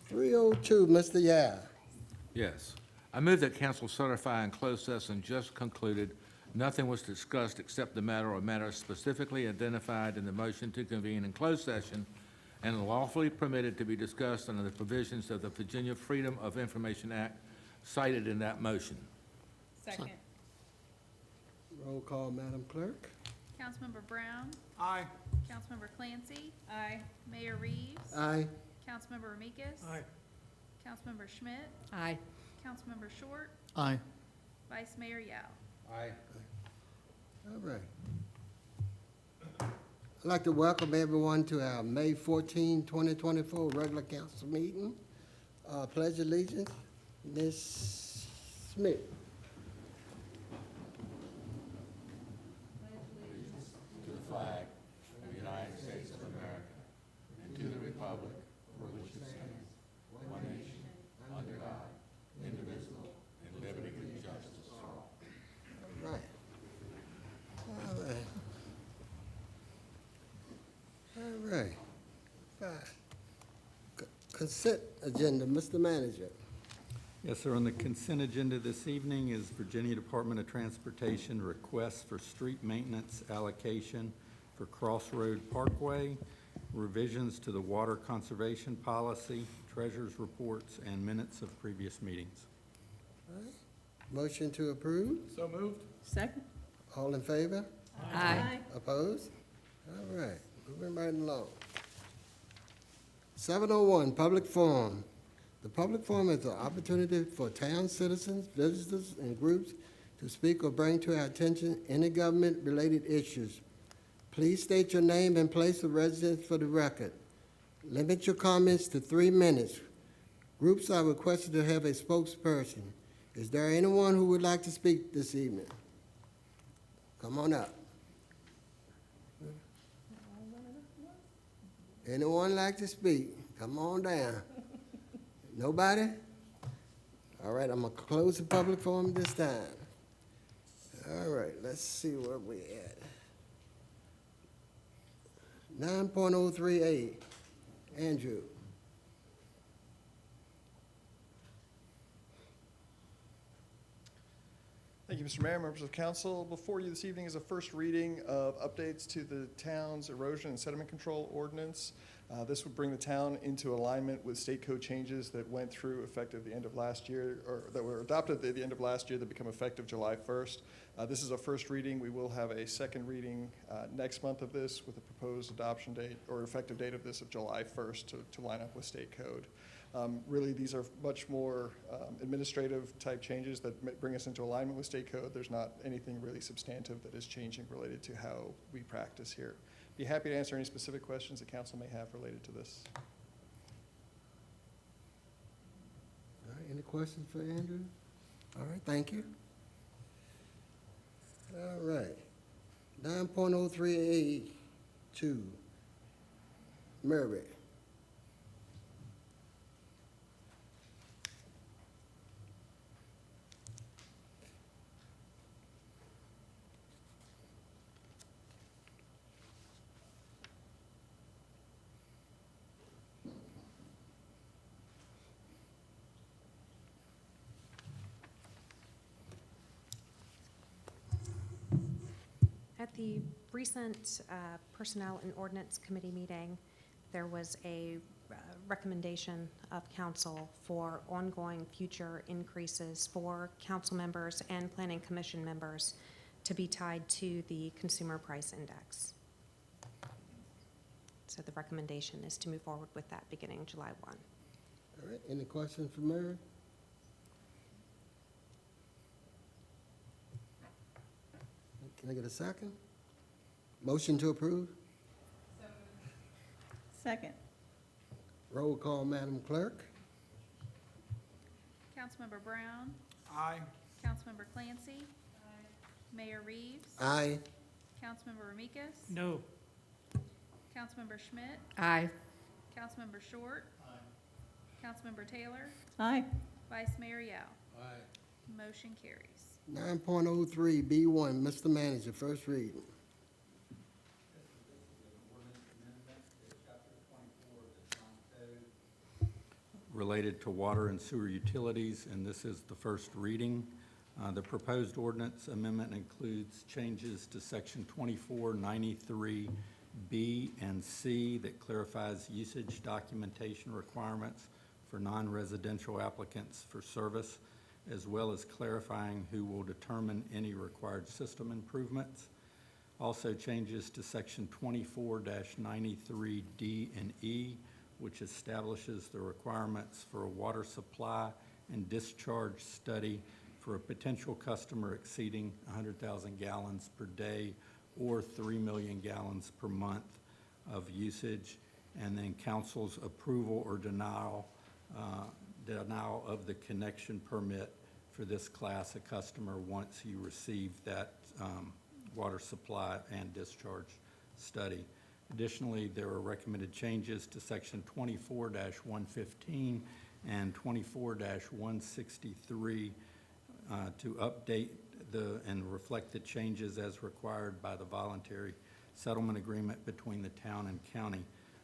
302, Mr. Yao. Yes. I move that council certify in closed session just concluded, nothing was discussed except the matter or matters specifically identified in the motion to convene in closed session and lawfully permitted to be discussed under the provisions of the Virginia Freedom of Information Act cited in that motion. Second. Roll call, Madam Clerk. Councilmember Brown? Aye. Councilmember Clancy? Aye. Mayor Reeves? Aye. Councilmember Ramikis? Aye. Councilmember Schmidt? Aye. Councilmember Short? Aye. Vice Mayor Yao? Aye. All right. I'd like to welcome everyone to our May 14, 2024 regular council meeting. Pledge allegiance, Ms. Smith. To the flag of the United States of America and to the republic for which it stands, one nation, under God, indivisible, and liberty and justice for all. All right. All right. All right. Fine. Consent agenda, Mr. Manager. Yes, sir. On the consent agenda this evening is Virginia Department of Transportation requests for street maintenance allocation for Crossroad Parkway, revisions to the water conservation policy, treasurer's reports, and minutes of previous meetings. All right. Motion to approve. So moved. Second. All in favor? Aye. Opposed? All right, moving right along. 701, public forum. The public forum is an opportunity for town citizens, visitors, and groups to speak or bring to our attention any government-related issues. Please state your name and place of residence for the record. Limit your comments to 3 minutes. Groups are requested to have a spokesperson. Is there anyone who would like to speak this evening? Come on up. Anyone like to speak? Come on down. Nobody? All right, I'm gonna close the public forum this time. All right, let's see where we at. 9.038, Andrew. Thank you, Mr. Mayor, members of council. Before you this evening is a first reading of updates to the town's erosion and sediment control ordinance. This would bring the town into alignment with state code changes that went through effective the end of last year, or that were adopted at the end of last year that become effective July 1st. This is a first reading. We will have a second reading next month of this with a proposed adoption date or effective date of this of July 1st to line up with state code. Really, these are much more administrative type changes that bring us into alignment with state code. There's not anything really substantive that is changing related to how we practice here. Be happy to answer any specific questions the council may have related to this. All right, any questions for Andrew? All right, thank you. All right, 9.038, Murray. At the recent Personnel and Ordinance Committee meeting, there was a recommendation of council for ongoing future increases for council members and planning commission members to be tied to the consumer price index. So the recommendation is to move forward with that beginning July 1. All right, any questions for Murray? Can I get a second? Motion to approve? Second. Roll call, Madam Clerk. Councilmember Brown? Aye. Councilmember Clancy? Mayor Reeves? Aye. Councilmember Ramikis? No. Councilmember Schmidt? Aye. Councilmember Short? Councilmember Taylor? Aye. Vice Mayor Yao? Aye. Motion carries. 9.03, B1, Mr. Manager, first reading. related to water and sewer utilities, and this is the first reading. The proposed ordinance amendment includes changes to Section 2493B and C that clarifies usage documentation requirements for non-residential applicants for service, as well as clarifying who will determine any required system improvements. Also changes to Section 24-93D and E, which establishes the requirements for a water supply and discharge study for a potential customer exceeding 100,000 gallons per day or 3 million gallons per month of usage, and then council's approval or denial of the connection permit for this class of customer once you receive that water supply and discharge study. Additionally, there are recommended changes to Section 24-115 and 24-163 to update and reflect the changes as required by the voluntary settlement agreement between the town and county.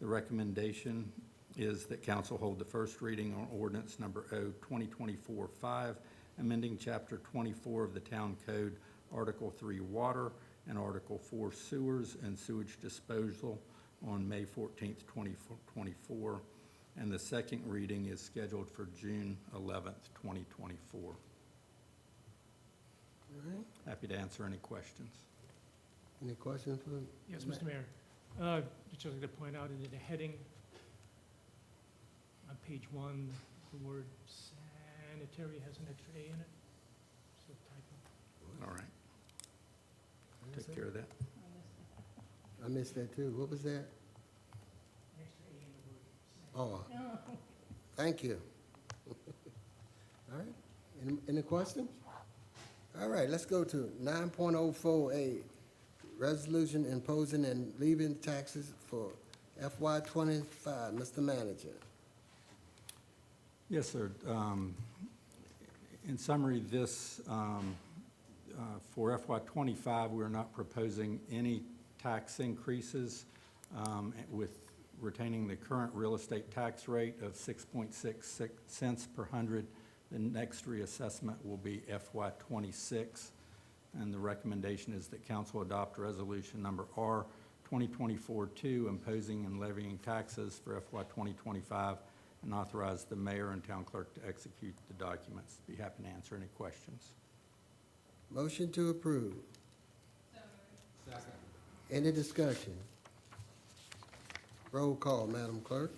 The recommendation is that council hold the first reading on ordinance number O-2024-5, amending Chapter 24 of the Town Code, Article 3 Water, and Article 4 Sewers and Sewage Disposal on May 14th, 2024, and the second reading is scheduled for June 11th, 2024. All right. Happy to answer any questions. Any questions for? Yes, Mr. Mayor. Just like to point out in the heading on page 1, the word sanitary has an extra A in it. So typo. All right, take care of that. I missed that too. What was that? An extra A in the word. Oh, thank you. All right, any questions? All right, let's go to 9.04A, resolution imposing and levying taxes for FY '25. Mr. Manager. Yes, sir. In summary, this, for FY '25, we're not proposing any tax increases, with retaining the current real estate tax rate of 6.66 cents per hundred. The next reassessment will be FY '26, and the recommendation is that council adopt resolution number R 2024-2, imposing and levying taxes for FY 2025, and authorize the mayor and town clerk to execute the documents. Be happy to answer any questions. Motion to approve. Any discussion? Roll call, Madam Clerk.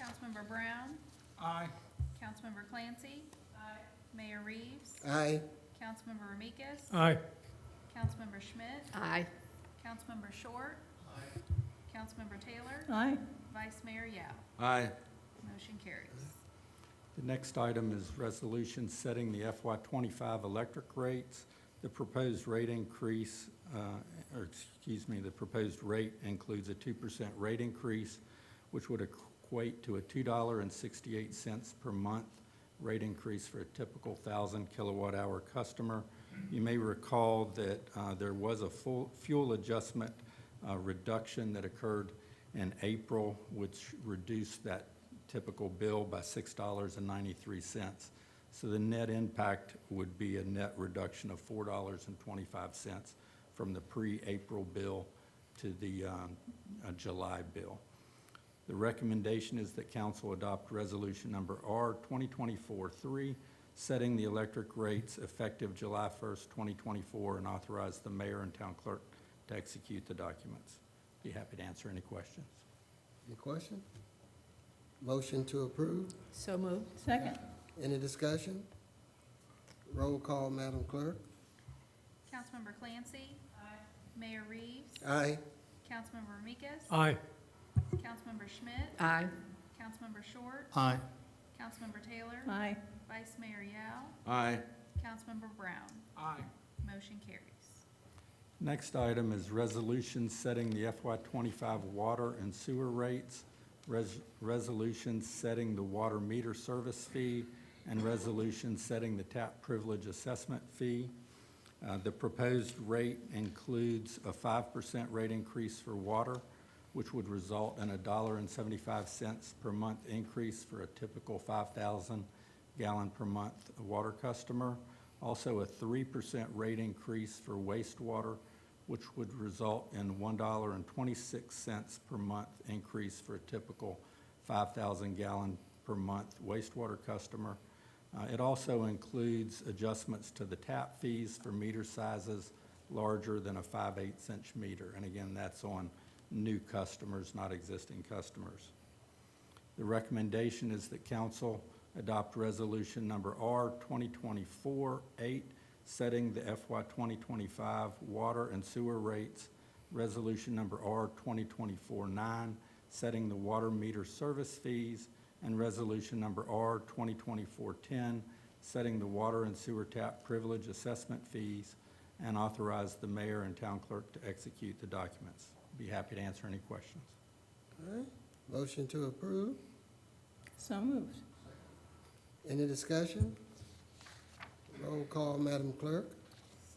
Councilmember Brown? Aye. Councilmember Clancy? Aye. Mayor Reeves? Aye. Councilmember Ramikis? Aye. Councilmember Schmidt? Aye. Councilmember Short? Aye. Councilmember Taylor? Aye. Vice Mayor Yao? Aye. Motion carries. The next item is resolution setting the FY '25 electric rates. The proposed rate increase, the proposed rate includes a 2% rate increase, which would equate to a $2.68 per month rate increase for a typical 1,000 kilowatt hour customer. You may recall that there was a fuel adjustment reduction that occurred in April, which reduced that typical bill by $6.93. So the net impact would be a net reduction of $4.25 from the pre-April bill to the July bill. The recommendation is that council adopt resolution number R 2024-3, setting the electric rates effective July 1st, 2024, and authorize the mayor and town clerk to execute the documents. Be happy to answer any questions. Any question? Motion to approve. So moved. Second. Any discussion? Roll call, Madam Clerk. Councilmember Clancy? Aye. Mayor Reeves? Aye. Councilmember Ramikis? Aye. Councilmember Schmidt? Aye. Councilmember Short? Aye. Councilmember Taylor? Aye. Vice Mayor Yao? Aye. Councilmember Brown? Aye. Motion carries. Next item is resolution setting the FY '25 water and sewer rates, resolution setting the water meter service fee, and resolution setting the tap privilege assessment fee. The proposed rate includes a 5% rate increase for water, which would result in a $1.75 per month increase for a typical 5,000 gallon per month water customer. Also, a 3% rate increase for wastewater, which would result in $1.26 per month increase for a typical 5,000 gallon per month wastewater customer. It also includes adjustments to the tap fees for meter sizes larger than a 5/8 inch meter. And again, that's on new customers, not existing customers. The recommendation is that council adopt resolution number R 2024-8, setting the FY 2025 water and sewer rates, resolution number R 2024-9, setting the water meter service fees, and resolution number R 2024-10, setting the water and sewer tap privilege assessment fees, and authorize the mayor and town clerk to execute the documents. Be happy to answer any questions. All right, motion to approve. So moved. Any discussion? Roll call, Madam Clerk.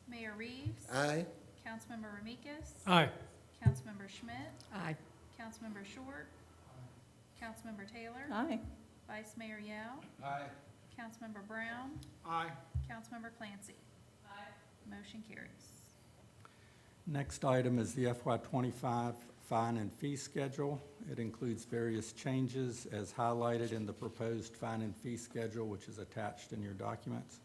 Mayor Reeves. Aye. Councilmember Ramikis. Aye. Councilmember Schmidt. Aye. Councilmember Short. Councilmember Taylor. Aye. Vice Mayor Yao. Aye. Councilmember Brown. Aye. Councilmember Clancy. Motion carries. Next item is the FY 25 fine and fee schedule. It includes various changes as highlighted in the proposed fine and fee schedule, which is attached in your documents.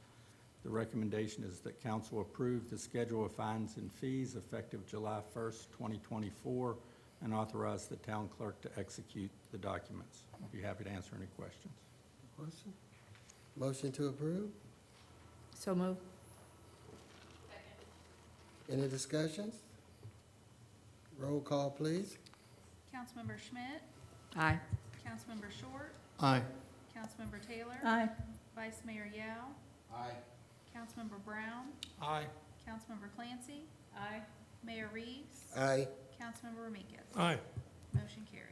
The recommendation is that council approve the schedule of fines and fees effective July 1st, 2024, and authorize the town clerk to execute the documents. I'll be happy to answer any questions. Question? Motion to approve. So moved. Any discussions? Roll call, please. Councilmember Schmidt. Aye. Councilmember Short. Aye. Councilmember Taylor. Aye. Vice Mayor Yao. Aye. Councilmember Brown. Aye. Councilmember Clancy. Aye. Mayor Reeves. Aye. Councilmember Ramikis. Aye. Motion carries.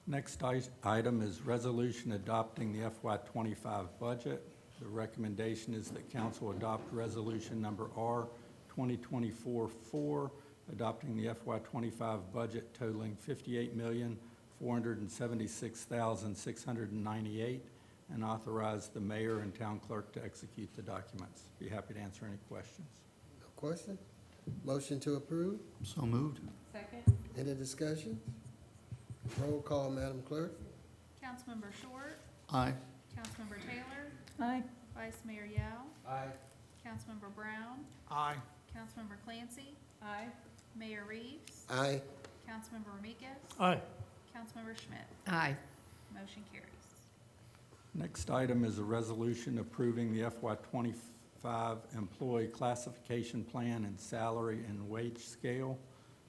Next item is resolution adopting the FY 25 budget. The recommendation is that council adopt resolution number R 2024-4, adopting the FY 25 budget totaling $58,476,698, and authorize the mayor and town clerk to execute the documents. Be happy to answer any questions. No question? Motion to approve. So moved. Second. Any discussion? Roll call, Madam Clerk. Councilmember Short. Aye. Councilmember Taylor. Aye. Vice Mayor Yao. Aye. Councilmember Brown. Aye. Councilmember Clancy. Aye. Mayor Reeves. Aye. Councilmember Ramikis. Aye. Councilmember Schmidt. Aye. Motion carries. Next item is a resolution approving the FY 25 employee classification plan and salary and wage scale.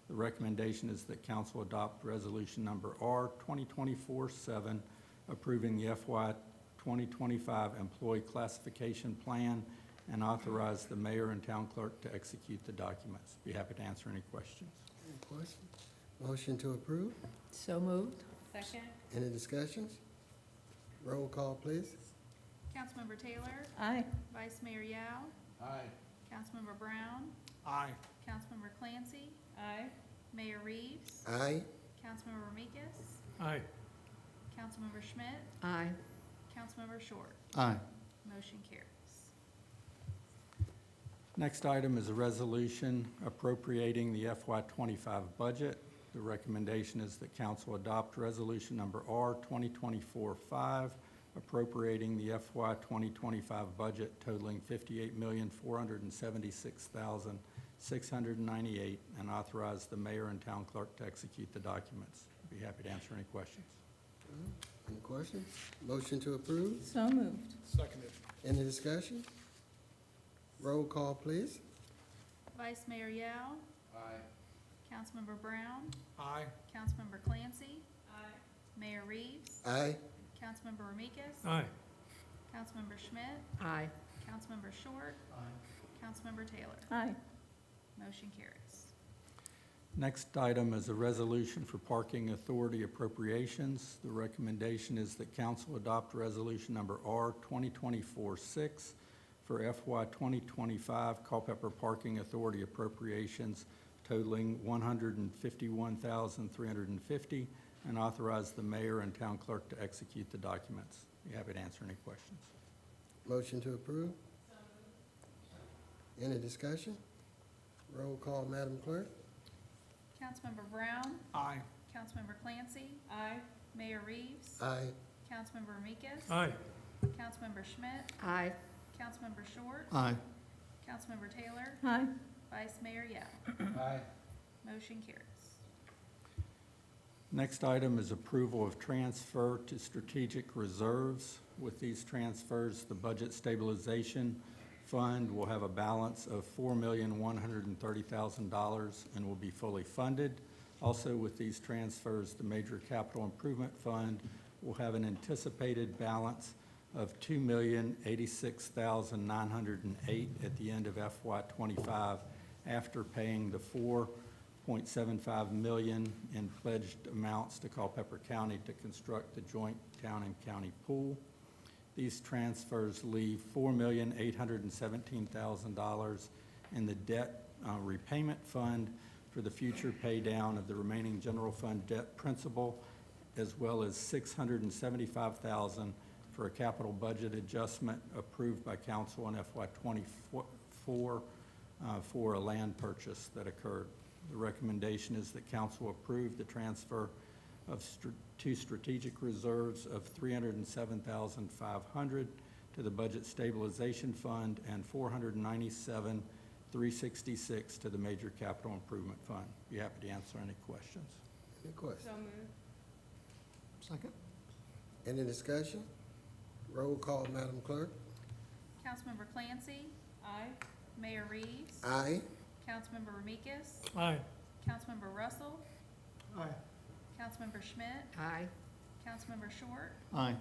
The recommendation is that council adopt resolution number R 2024-7, approving the FY 2025 employee classification plan, and authorize the mayor and town clerk to execute the documents. Be happy to answer any questions. Any questions? Motion to approve. So moved. Second. Any discussions? Roll call, please. Councilmember Taylor. Aye. Vice Mayor Yao. Aye. Councilmember Brown. Aye. Councilmember Clancy. Aye. Mayor Reeves. Aye. Councilmember Ramikis. Aye. Councilmember Schmidt. Aye. Councilmember Short. Aye. Motion carries. Next item is a resolution appropriating the FY 25 budget. The recommendation is that council adopt resolution number R 2024-5, appropriating the FY 2025 budget totaling $58,476,698, and authorize the mayor and town clerk to execute the documents. Be happy to answer any questions. Any questions? Motion to approve. So moved. Seconded. Any discussion? Roll call, please. Vice Mayor Yao. Aye. Councilmember Brown. Aye. Councilmember Clancy. Aye. Mayor Reeves. Aye. Councilmember Ramikis. Aye. Councilmember Schmidt. Aye. Councilmember Short. Councilmember Taylor. Aye. Motion carries. Next item is a resolution for parking authority appropriations. The recommendation is that council adopt resolution number R 2024-6 for FY 2025 Culpeper Parking Authority appropriations totaling $151,350, and authorize the mayor and town clerk to execute the documents. Be happy to answer any questions. Motion to approve? Any discussion? Roll call, Madam Clerk. Councilmember Brown, Aye. Councilmember Clancy, Aye. Mayor Reeves, Aye. Councilmember Ramikis, Aye. Councilmember Schmidt, Aye. Councilmember Short, Aye. Councilmember Taylor, Aye. Vice Mayor Yao. Aye. Motion carries. Next item is approval of transfer to strategic reserves. With these transfers, the Budget Stabilization Fund will have a balance of $4,130,000 and will be fully funded. Also, with these transfers, the Major Capital Improvement Fund will have an anticipated balance of $2,086,908 at the end of FY '25, after paying the $4.75 million in pledged amounts to Culpeper County to construct the joint town and county pool. These transfers leave $4,817,000 in the debt repayment fund for the future pay down of the remaining general fund debt principal, as well as $675,000 for a capital budget adjustment approved by council in FY '24 for a land purchase that occurred. The recommendation is that council approve the transfer of two strategic reserves of $307,500 to the Budget Stabilization Fund and $497,366 to the Major Capital Improvement Fund. Be happy to answer any questions. Any questions? So moved. Second. Any discussion? Roll call, Madam Clerk. Councilmember Clancy, Aye. Mayor Reeves, Aye. Councilmember Ramikis, Aye. Councilmember Russell, Aye. Councilmember Schmidt, Aye. Councilmember Short, Aye.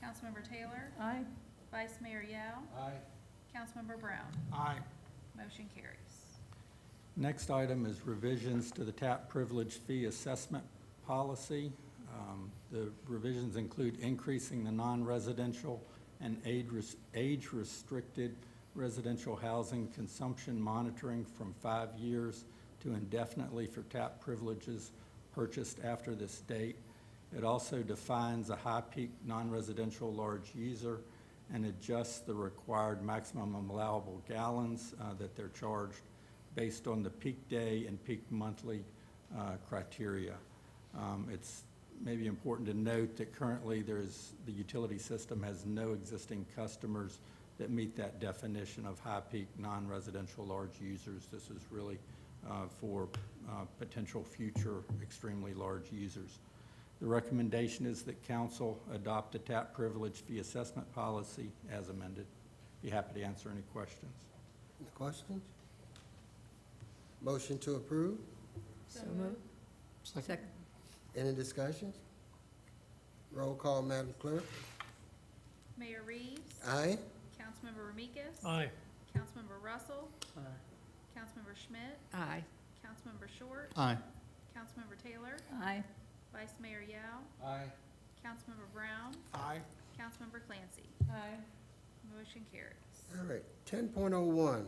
Councilmember Taylor, Aye. Vice Mayor Yao, Aye. Councilmember Brown. Aye. Motion carries. Next item is revisions to the tap privilege fee assessment policy. The revisions include increasing the non-residential and age-restricted residential housing consumption monitoring from 5 years to indefinitely for tap privileges purchased after this date. It also defines a high-peak non-residential large user and adjusts the required maximum allowable gallons that they're charged based on the peak day and peak monthly criteria. It's maybe important to note that currently the utility system has no existing customers that meet that definition of high-peak non-residential large users. This is really for potential future extremely large users. The recommendation is that council adopt a tap privilege fee assessment policy as amended. Be happy to answer any questions. Any questions? Motion to approve? So moved. Second. Any discussions? Roll call, Madam Clerk. Mayor Reeves, Aye. Councilmember Ramikis, Aye. Councilmember Russell, Aye. Councilmember Schmidt, Aye. Councilmember Short, Aye. Councilmember Taylor, Aye. Vice Mayor Yao, Aye. Councilmember Brown, Aye. Councilmember Clancy. Aye. Motion carries. All right, 10.01,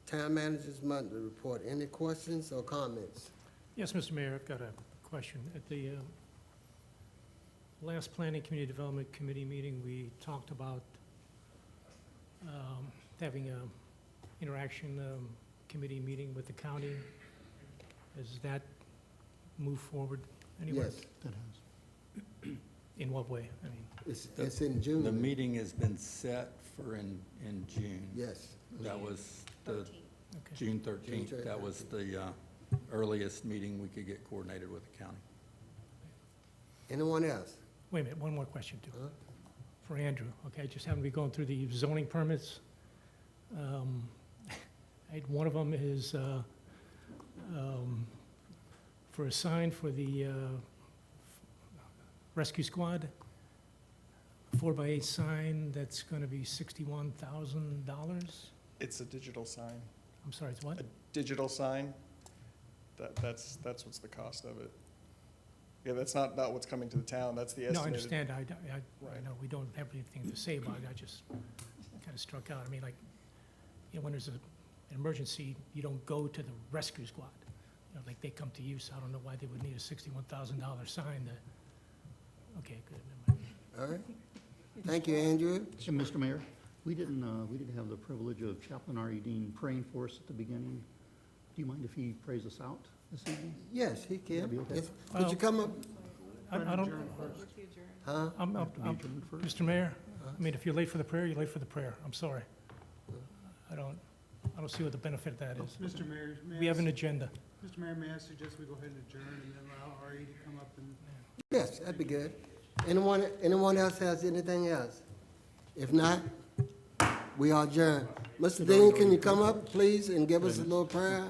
Town Manager's Monthly Report. Any questions or comments? Yes, Mr. Mayor, I've got a question. At the last Planning Community Development Committee meeting, we talked about having a interaction committee meeting with the county. Has that moved forward anywhere? Yes, In what way? I mean, it's in June. The meeting has been set for in June. Yes. That was the okay. June 13th. June That was the earliest meeting we could get coordinated with the county. Anyone else? Wait a minute, one more question too. Huh? For Andrew, okay, just happened to be going through the zoning permits. One of them is for a sign for the rescue squad, 4x8 sign, that's gonna be $61,000. It's a digital sign. I'm sorry, it's what? A digital sign, that's what's the cost of it. Yeah, that's not what's coming to the town, that's the estimated. No, I understand, I Right. know we don't have anything to say about it, I just kind of struck out, I mean, like, you know, when there's a an emergency, you don't go to the rescue squad. You know, like they come to you, so I don't know why they would need a $61,000 sign to, okay, good, never mind. All right. Thank you, Andrew. And Mr. Mayor, we didn't have the privilege of Chaplain R.E. Dean praying for us at the beginning. Do you mind if he prays us out this evening? Yes, he can. That'd be okay. Yes. Would you come up? I don't, Huh? I'm, We adjourn first? Mr. Mayor, I mean, if you're late for the prayer, you're late for the prayer. I'm sorry. I don't see what the benefit of that is. Mr. Mayor, We have an agenda. Mr. Mayor, may I suggest we go ahead and adjourn and then allow RE to come up and Yes, that'd be good. Anyone else has anything else? If not, we are adjourned. Mr. Dean, can you come up, please, and give us a little prayer?